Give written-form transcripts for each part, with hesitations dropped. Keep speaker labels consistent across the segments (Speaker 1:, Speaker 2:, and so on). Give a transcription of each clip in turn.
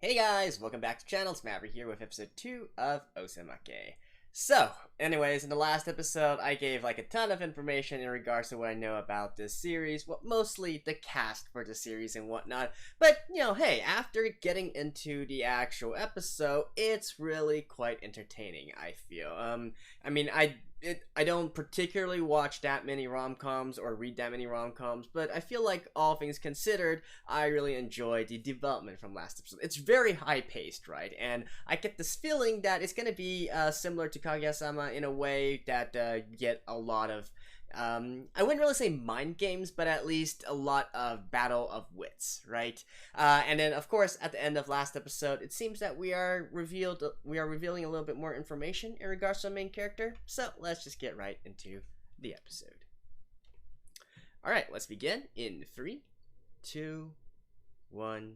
Speaker 1: Hey guys, welcome back to the channel. It's Maverick here with episode 2 of Osamake. So, anyways, in the last episode, I gave like a ton of information in regards to what I know about this series. Well, mostly the cast for the series and whatnot. But, hey, after getting into the actual episode, it's really quite entertaining, I feel. I don't particularly watch that many rom-coms or read that many rom-coms, but I feel like all things considered, I really enjoyed the development from last episode. It's very high-paced, right? And I get this feeling that it's gonna be similar to Kaguya-sama in a way that you get a lot of, I wouldn't really say mind games, but at least a lot of battle of wits, right? And then, of course, at the end of last episode, it seems that we are revealing a little bit more information in regards to the main character. So let's just get right into the episode. All right, let's begin in 3, 2, 1,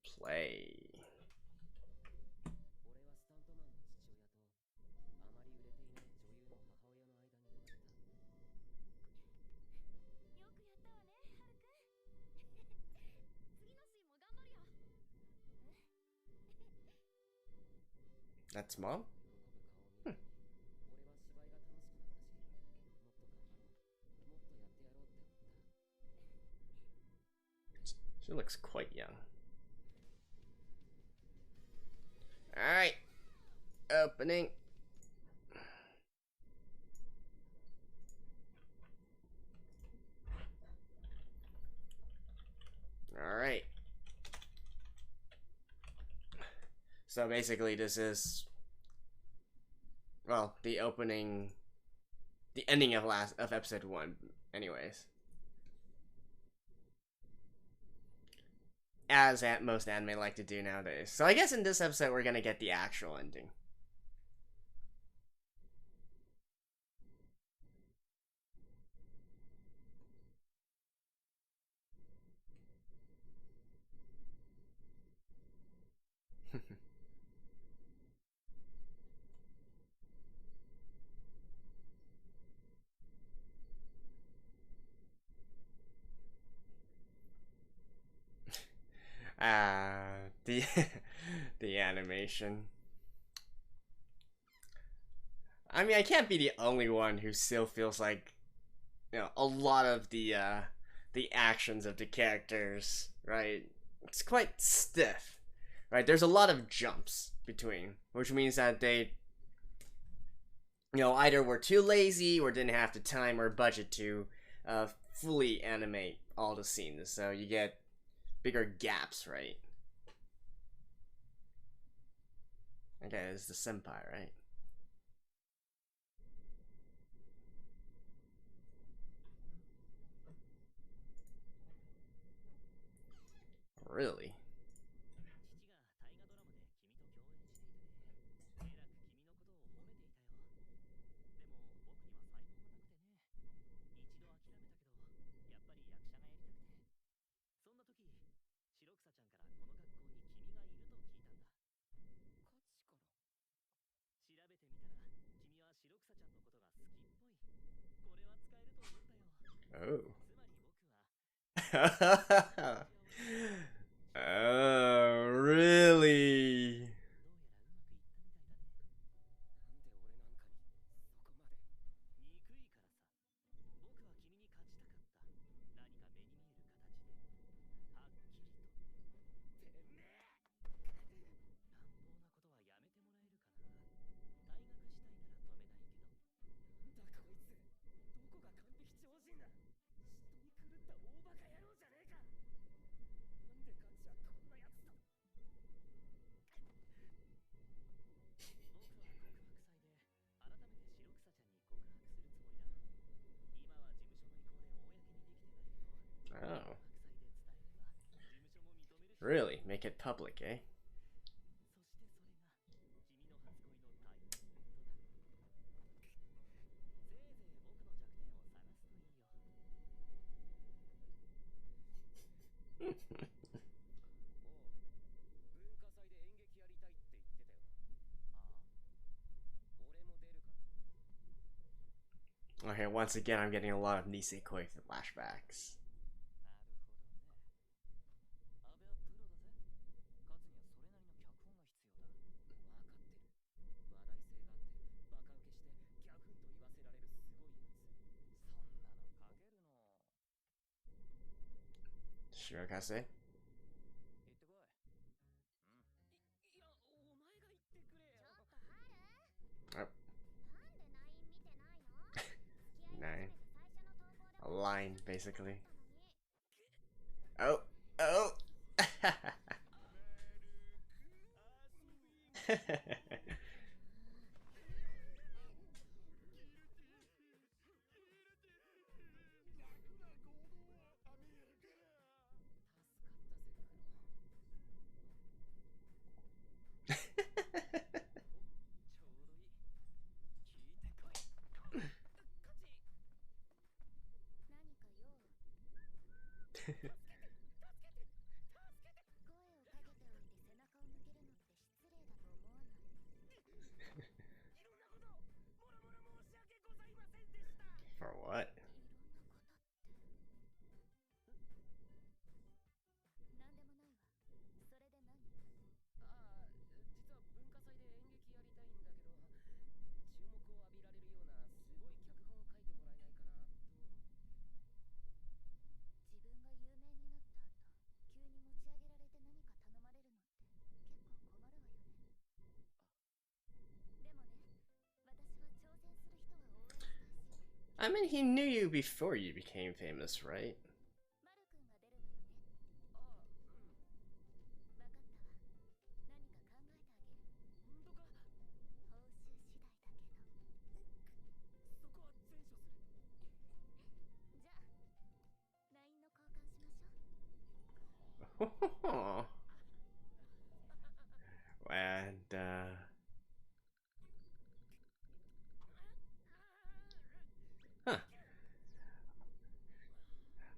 Speaker 1: play. That's mom? She looks quite young. Alright. Opening. Alright. So basically this is, well, the ending of episode 1, anyways. As most anime like to do nowadays. So I guess in this episode we're gonna get the actual ending. The the animation. I mean, I can't be the only one who still feels like, a lot of the actions of the characters, right? It's quite stiff, right? There's a lot of jumps between, which means that they, either were too lazy or didn't have the time or budget to fully animate all the scenes, so you get bigger gaps, right? Okay, it's the senpai, right? Really? Oh. Oh, really? Oh. Really? Make it public, eh? Okay, once again, I'm getting a lot of Nisekoi flashbacks. Shirokase. Oh. 9. A line, basically. Oh. Oh. For what? I mean, he knew you before you became famous, right?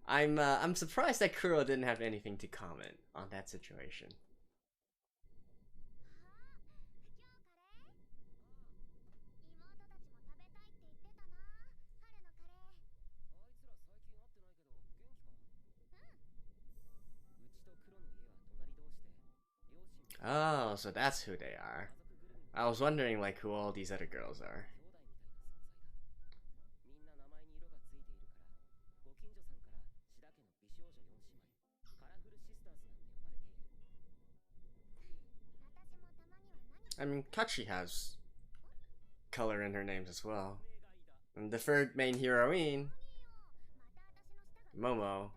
Speaker 1: And huh. I'm surprised that Kuro didn't have anything to comment on that situation. Oh, so that's who they are. I was wondering like who all these other girls are. I mean, Kachi has color in her names as well. And the third main heroine, Momo,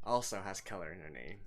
Speaker 1: also has color in her name.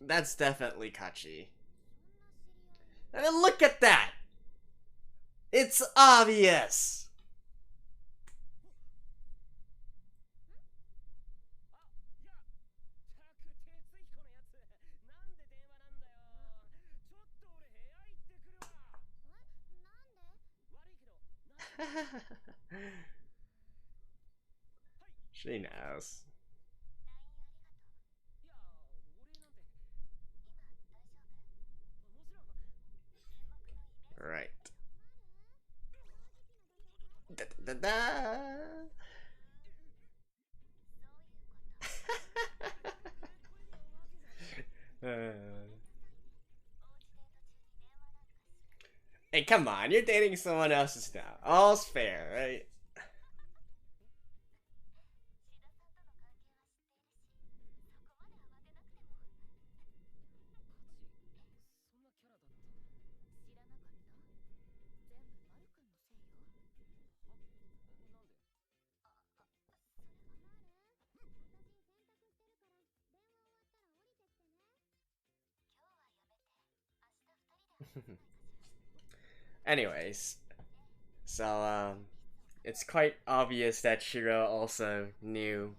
Speaker 1: That's definitely Kachi. I mean, look at that! It's obvious! She knows. Right. Da, da, da, da. Hey, come on, you're dating someone else's now. All's fair, right? Anyways, So, it's quite obvious that Shiro also knew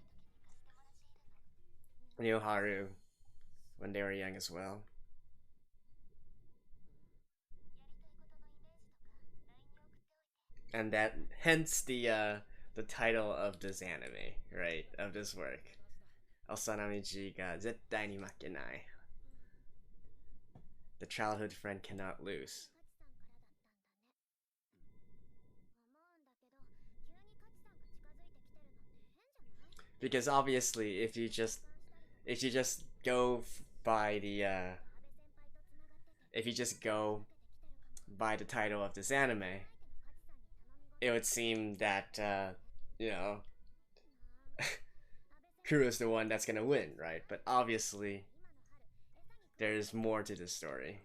Speaker 1: Haru when they were young as well. And that hence the title of this anime, right? Of this work. Osananajimi ga zettai ni makenai. The childhood friend cannot lose. Because obviously if you just go by the if you just go by the title of this anime, it would seem that you know Kuro is the one that's gonna win, right? But obviously there's more to this story.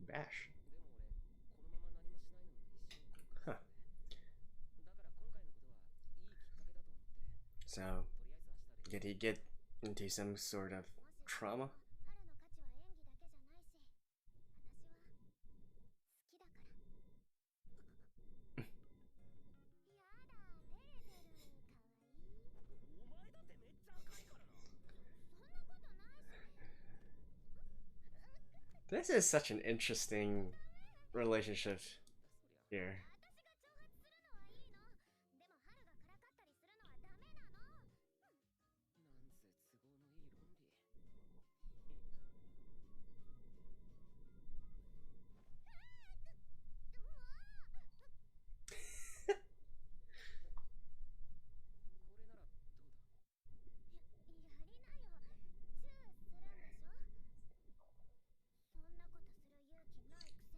Speaker 1: Bash. Huh. So, did he get into some sort of trauma? This is such an interesting relationship here.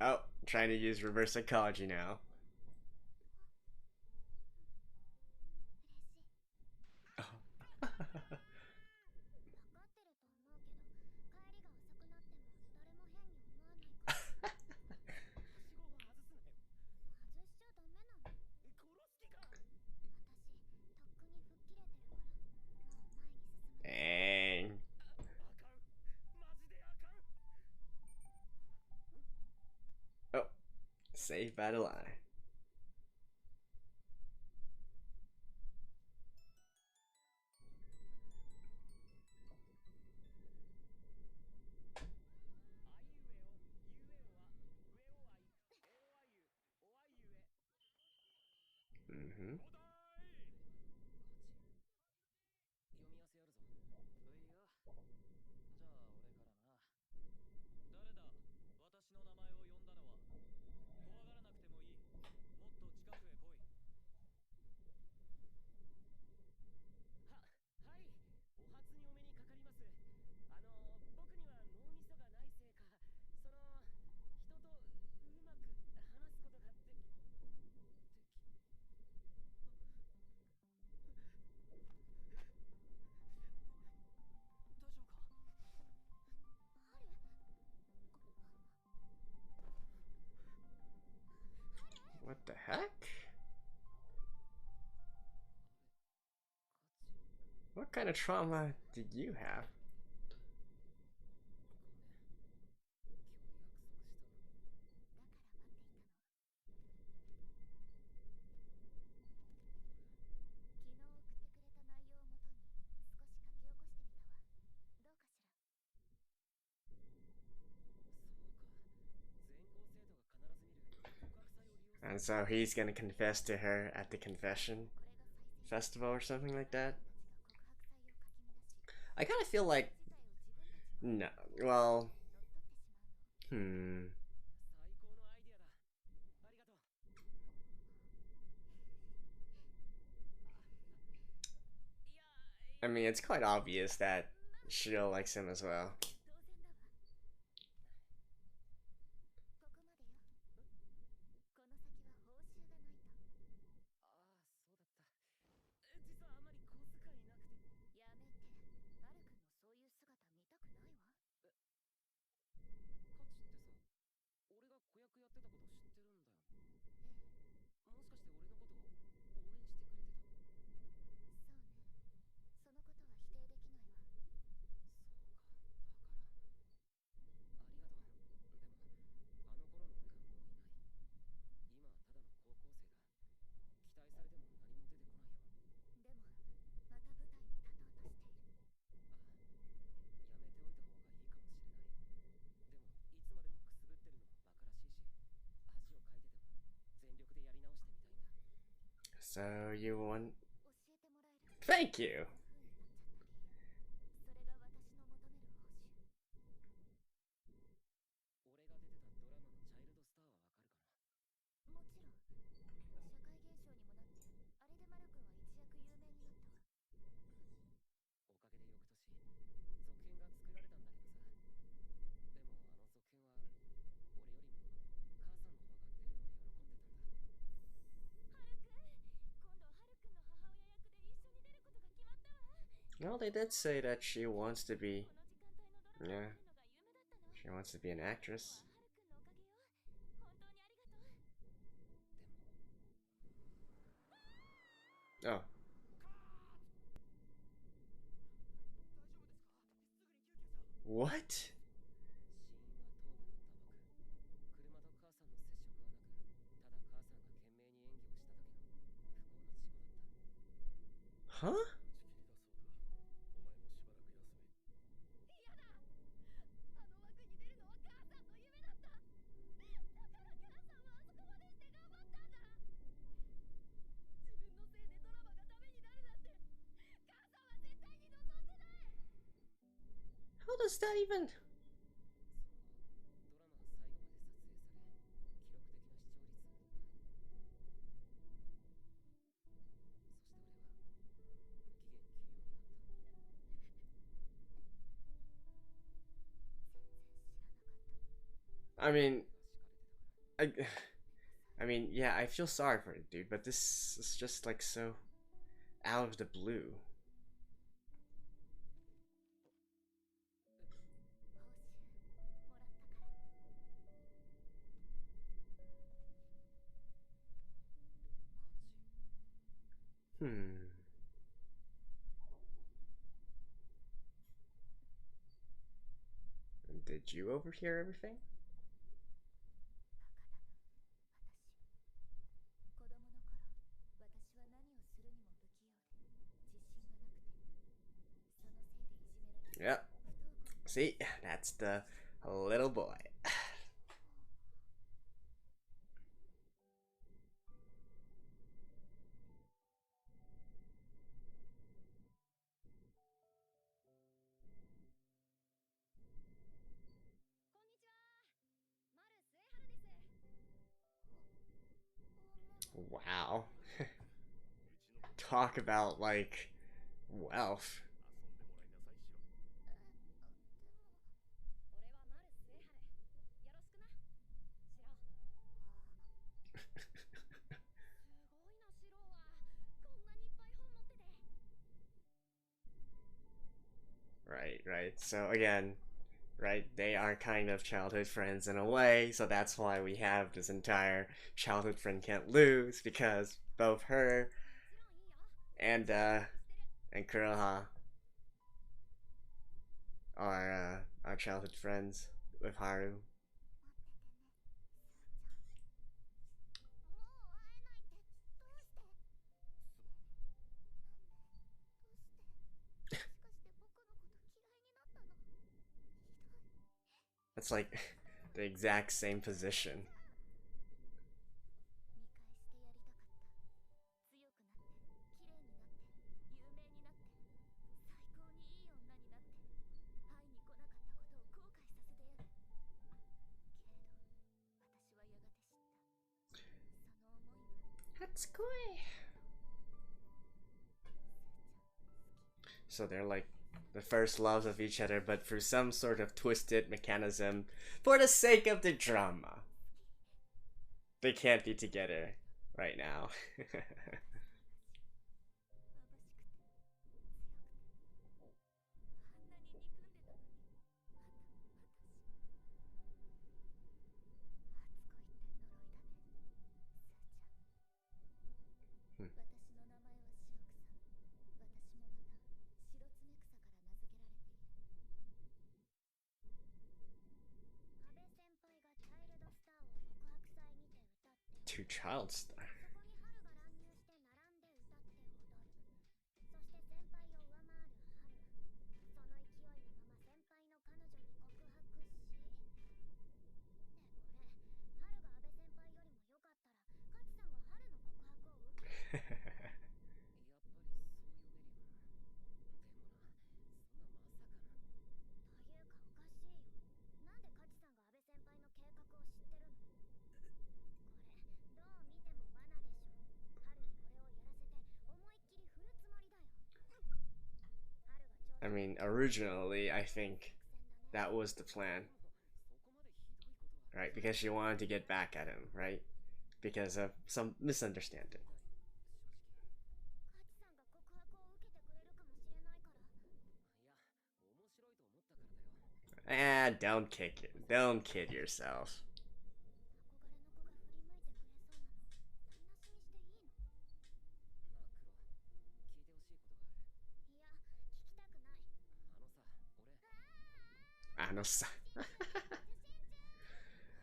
Speaker 1: Oh, trying to use reverse psychology now. Dang. Oh, saved by the line. Mm-hmm. What the heck? What kind of trauma did you have? And so he's gonna confess to her at the confession festival or something like that. I kind of feel like no. Well, I mean, it's quite obvious that Shiro likes him as well. So you want... Thank you! No, they did say that she wants to be... Yeah. She wants to be an actress. Oh. What? Huh? How does that even... I mean... I mean, yeah, I feel sorry for it, dude, but this is just like so out of the blue. Did you overhear everything? Yep. See, that's the little boy. Wow. Talk about, like, wealth. Right. So again, right, they are kind of childhood friends in a way, so that's why we have this entire childhood friend can't lose, because both her and Kuroha are childhood friends with Haru. That's like the exact same position. That's good. So they're like the first loves of each other, but through some sort of twisted mechanism, for the sake of the drama, they can't be together right now. To child star. I mean, originally, I think that was the plan, right? Because she wanted to get back at him, right? Because of some misunderstanding. Don't kick it. Don't kid yourself. Ano-sa.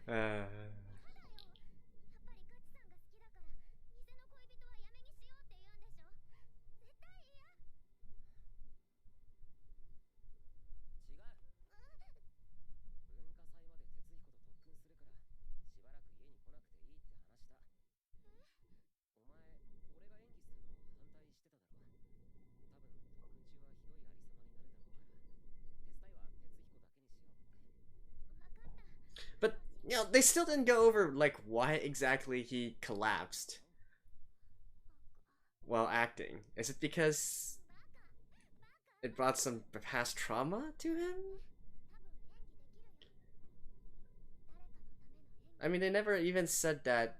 Speaker 1: uh... But, they still didn't go over, like, why exactly he collapsed while acting. Is it because it brought some past trauma to him? I mean, they never even said that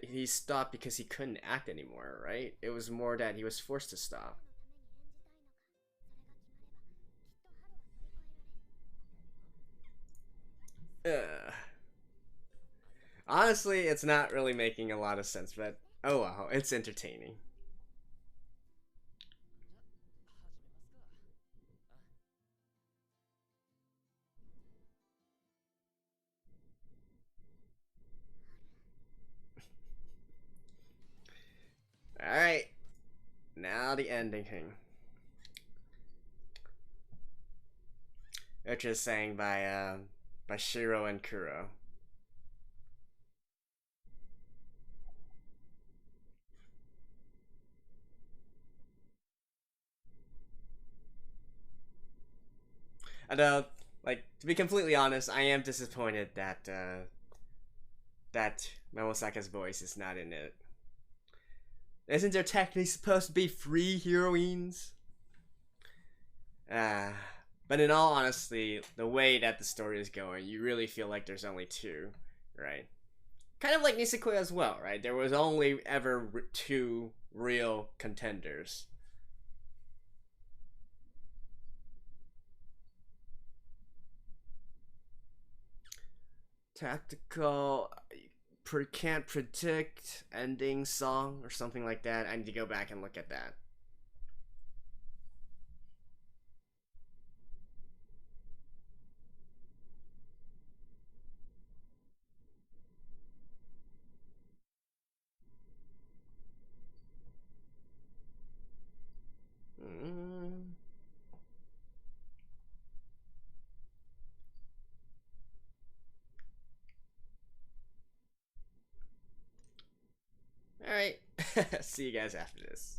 Speaker 1: he stopped because he couldn't act anymore, right? It was more that he was forced to stop. Honestly, it's not really making a lot of sense, but oh well, it's entertaining. Alright, now the ending, which is sang by Shiro and Kuro. And like, to be completely honest, I am disappointed that that Momosaka's voice is not in it. Isn't there technically supposed to be 3 heroines? But in all honesty, the way that the story is going, you really feel like there's only 2, right? Kind of like Nisekoi as well, right? There was only ever 2 real contenders. Tactical, can't predict ending song or something like that. I need to go back and look at that. Alright, see you guys after this.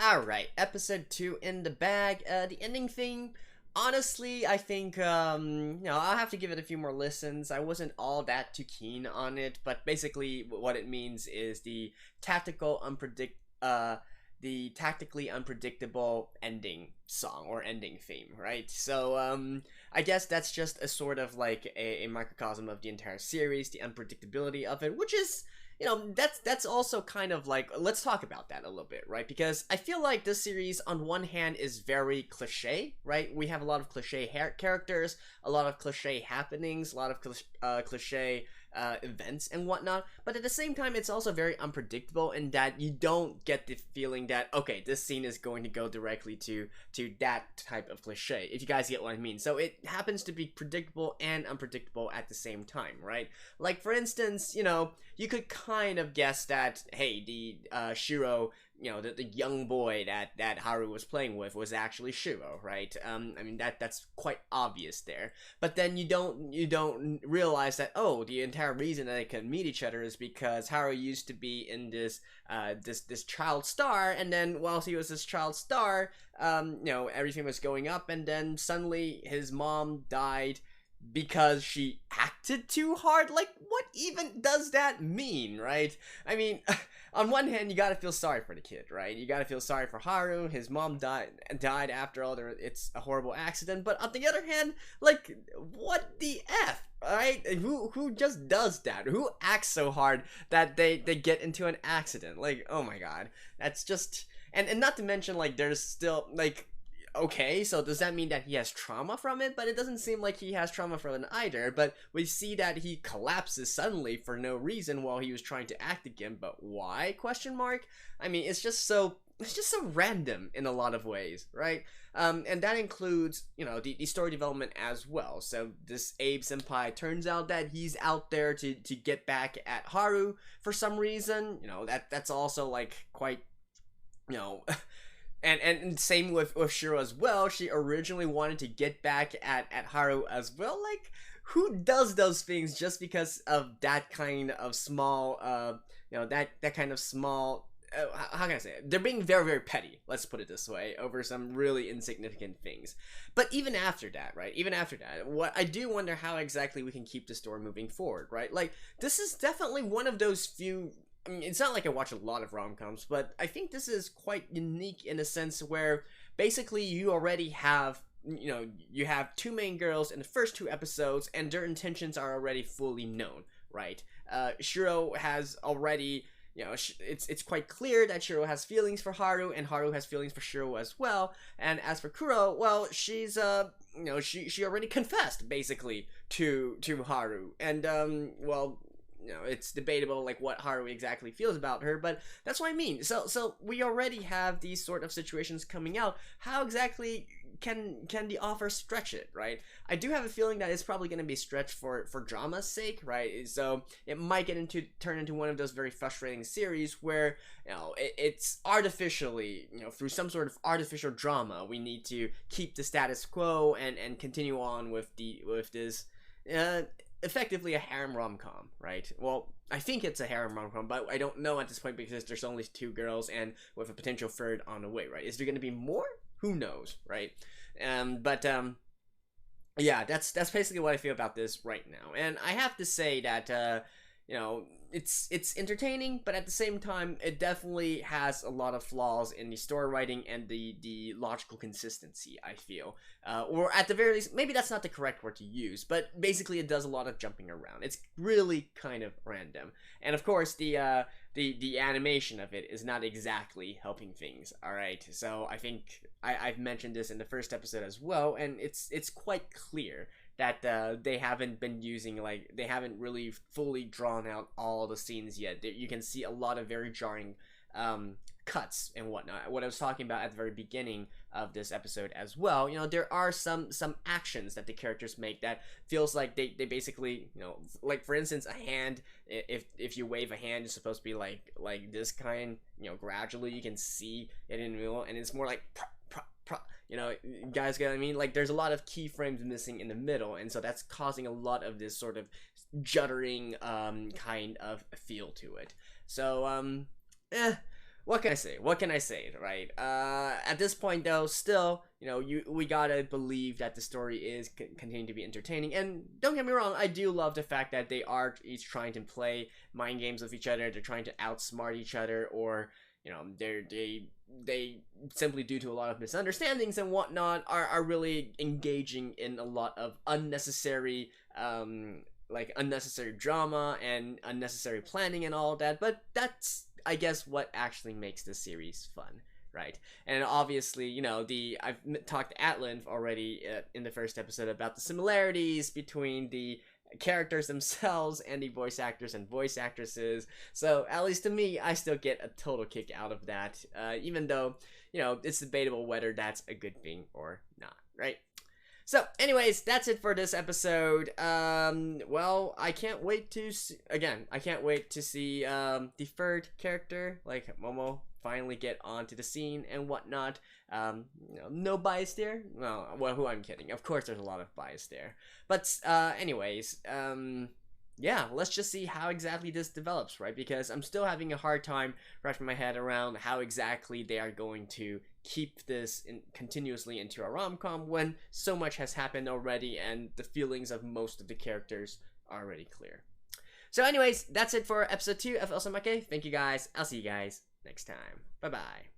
Speaker 1: Alright, episode 2 in the bag. The ending theme, honestly, I think, I'll have to give it a few more listens. I wasn't all that too keen on it, but basically what it means is the tactically unpredictable ending song or ending theme, right? So I guess that's just a sort of like a microcosm of the entire series, the unpredictability of it, which is, that's also kind of like, let's talk about that a little bit, right? Because I feel like this series on one hand is very cliche, right? We have a lot of cliche characters, a lot of cliche happenings, a lot of cliche events and whatnot, but at the same time it's also very unpredictable in that you don't get the feeling that, okay, this scene is going to go directly to that type of cliche, if you guys get what I mean. So it happens to be predictable and unpredictable at the same time, right? Like, for instance, you could kind of guess that, hey, the Shiro the young boy that Haru was playing with was actually Shiro, right? I mean that's quite obvious there. But then you don't realize that, oh, the entire reason that they can meet each other is because Haru used to be in this child star, and then whilst he was this child star, everything was going up, and then suddenly his mom died because she acted too hard. Like, what even does that mean, right? I mean, on one hand, you gotta feel sorry for the kid, right? You gotta feel sorry for Haru. His mom died after all. It's a horrible accident. But on the other hand, like, what the F, right? Who just does that? Who acts so hard that they get into an accident? Like, oh my god, that's just... And not to mention, like, there's still, like... Okay, so does that mean that he has trauma from it? But it doesn't seem like he has trauma from it either. But we see that he collapses suddenly for no reason while he was trying to act again. But why? Question mark. I mean, it's just so random in a lot of ways, right? And that includes, the story development as well. So this Abe Senpai, turns out that he's out there to get back at Haru for some reason. That's also like quite, And same with Shiro as well. She originally wanted to get back at Haru as well. Like, who does those things just because of that kind of small, that kind of small, how can I say it? They're being very, very petty, let's put it this way, over some really insignificant things. But even after that, right? What I do wonder how exactly we can keep the story moving forward, right? Like, this is definitely one of those few... I mean, it's not like I watch a lot of rom-coms, but I think this is quite unique in a sense where basically you already have, you have two main girls in the first two episodes, and their intentions are already fully known, right? Shiro has already, it's quite clear that Shiro has feelings for Haru, and Haru has feelings for Shiro as well. And as for Kuro, well, she's, she already confessed, basically, to Haru. And, it's debatable, like, what Haru exactly feels about her, but that's what I mean. So we already have these sort of situations coming out. How exactly can the author stretch it, right? I do have a feeling that it's probably going to be stretched for drama's sake, right? So it might turn into one of those very frustrating series where, it's artificially, through some sort of artificial drama, we need to keep the status quo and continue on with this, effectively a harem rom-com, right? Well, I think it's a harem rom-com, but I don't know at this point because there's only two girls and with a potential third on the way, right? Is there going to be more? Who knows, right? Yeah, that's basically what I feel about this right now. And I have to say that, it's entertaining, but at the same time, it definitely has a lot of flaws in the story writing and the logical consistency, I feel. Or at the very least, maybe that's not the correct word to use, but basically it does a lot of jumping around. It's really kind of random. And of course, the animation of it is not exactly helping things, alright? So I think I've mentioned this in the first episode as well, and it's quite clear that they haven't been using, like, they haven't really fully drawn out all the scenes yet. You can see a lot of very jarring cuts and whatnot. What I was talking about at the very beginning of this episode as well, there are some actions that the characters make that feels like they basically, like, for instance, a hand, if you wave a hand, it's supposed to be like this kind, gradually you can see it in the middle, and it's more like guys get what I mean? Like, there's a lot of keyframes missing in the middle, and so that's causing a lot of this sort of juddering kind of feel to it. So what can I say, right? At this point though, still, we gotta believe that the story is continuing to be entertaining. And don't get me wrong, I do love the fact that they are each trying to play mind games with each other. They're trying to outsmart each other, or they simply, due to a lot of misunderstandings and whatnot, are really engaging in a lot of unnecessary unnecessary drama and unnecessary planning and all that. But that's, I guess, what actually makes this series fun, right? And obviously, I've talked at length already in the first episode about the similarities between the characters themselves and the voice actors and voice actresses. So at least to me, I still get a total kick out of that, even though, it's debatable whether that's a good thing or not, right? So anyways, that's it for this episode. Well, I can't wait to see, the third character, like Momo, finally get onto the scene and whatnot. No bias there. Well, who I'm kidding. Of course, there's a lot of bias there. But anyways, yeah, let's just see how exactly this develops, right? Because I'm still having a hard time wrapping my head around how exactly they are going to keep this continuously into a rom-com when so much has happened already and the feelings of most of the characters are already clear. So anyways, that's it for episode 2 of Osamake. Thank you guys. I'll see you guys next time. Bye-bye.